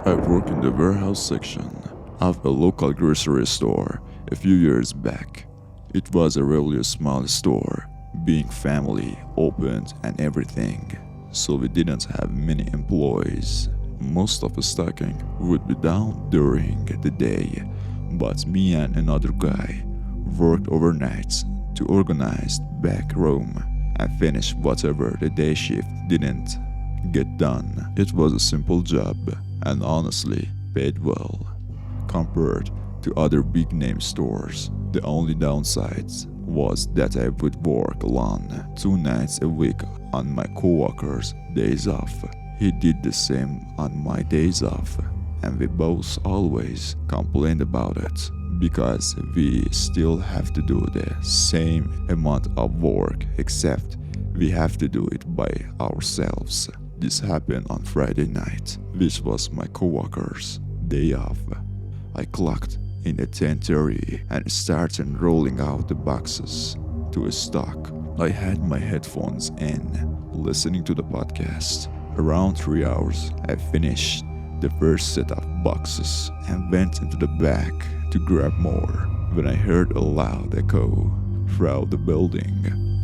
I work in the warehouse section of a local grocery store a few years back. It was a really small store, being family opened and everything, so we didn't have many employees. Most of the stocking would be done during the day, but me and another guy worked overnight to organize the back room and finish whatever the day shift didn't get done. It was a simple job and honestly paid well. Compared to other big name stores, the only downside was that I would work alone 2 nights a week on my coworker's days off. He did the same on my days off, and we both always complained about it because we still have to do the same amount of work, except we have to do it by ourselves. This happened on Friday night, which was my coworker's day off. I clocked in at 10:30 and started rolling out the boxes to a stock. I had my headphones in, listening to the podcast. Around 3 hours, I finished the first set of boxes and went into the back to grab more. When I heard a loud echo throughout the building,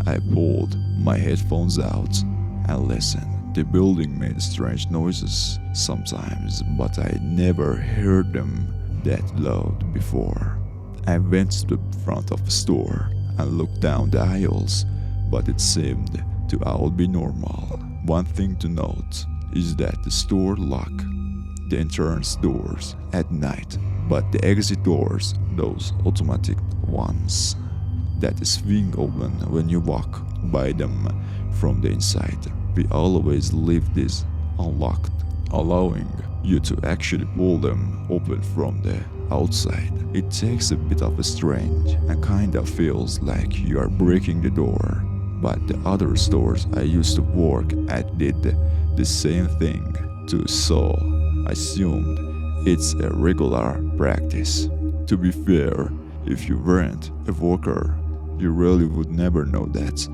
I pulled my headphones out and listened. The building made strange noises sometimes, but I never heard them that loud before. I went to the front of the store and looked down the aisles, but it seemed to all be normal. One thing to note is that the store locked the entrance doors at night, but the exit doors, those automatic ones that swing open when you walk by them from the inside, we always leave this unlocked, allowing you to actually pull them open from the outside. It takes a bit of a strange and kind of feels like you are breaking the door, but the other stores I used to work at did the same thing too, so I assumed it's a regular practice. To be fair, if you weren't a worker, you really would never know that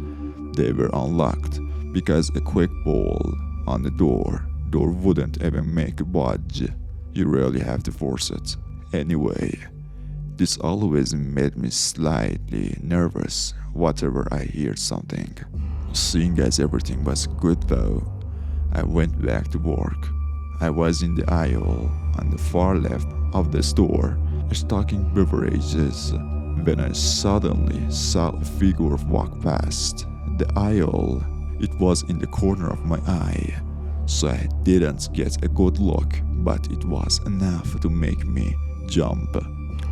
they were unlocked, because a quick pull on the door wouldn't even make a budge. You really have to force it. Anyway, this always made me slightly nervous whenever I heard something. Seeing as everything was good though, I went back to work. I was in the aisle on the far left of the store, stocking beverages, when I suddenly saw a figure walk past the aisle. It was in the corner of my eye, so I didn't get a good look, but it was enough to make me jump.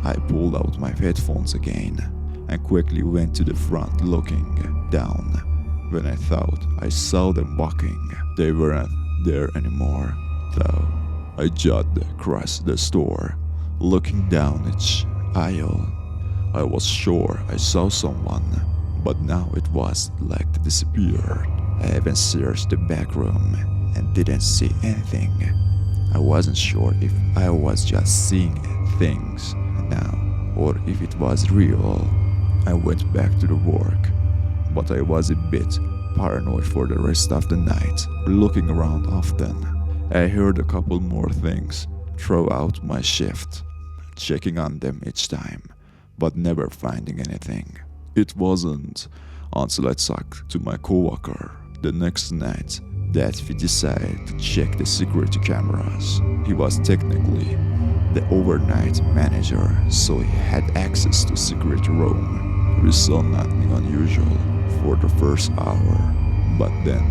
I pulled out my headphones again and quickly went to the front looking down. When I thought I saw them walking, they weren't there anymore, though. I jogged across the store, looking down each aisle. I was sure I saw someone, but now it was like they disappeared. I even searched the back room and didn't see anything. I wasn't sure if I was just seeing things now or if it was real. I went back to the work, but I was a bit paranoid for the rest of the night, looking around often. I heard a couple more things throughout my shift, checking on them each time, but never finding anything. It wasn't until I talked to my coworker the next night that we decided to check the security cameras. He was technically the overnight manager, so he had access to security room. We saw nothing unusual for the first hour, but then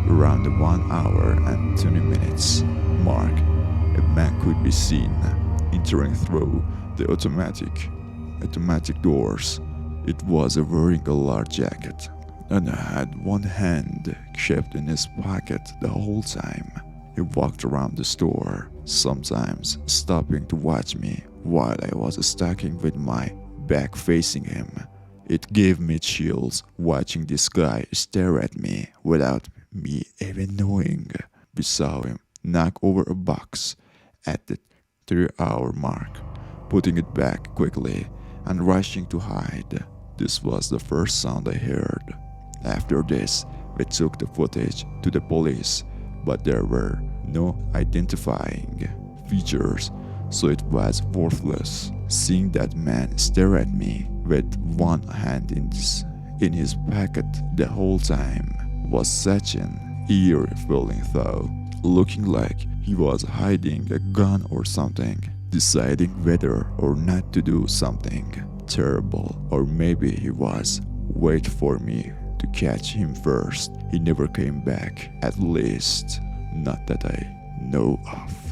around the 1 hour and 20 minutes mark, a man could be seen entering through the automatic doors. It was wearing a large jacket and had one hand kept in his pocket the whole time. He walked around the store, sometimes stopping to watch me while I was stocking with my back facing him. It gave me chills watching this guy stare at me without me even knowing. We saw him knock over a box at the 3-hour mark, putting it back quickly and rushing to hide. This was the first sound I heard. After this, we took the footage to the police, but there were no identifying features, so it was worthless. Seeing that man stare at me with one hand in his pocket the whole time was such an eerie feeling though, looking like he was hiding a gun or something, deciding whether or not to do something terrible, or maybe he was wait for me to catch him first. He never came back, at least not that I know of.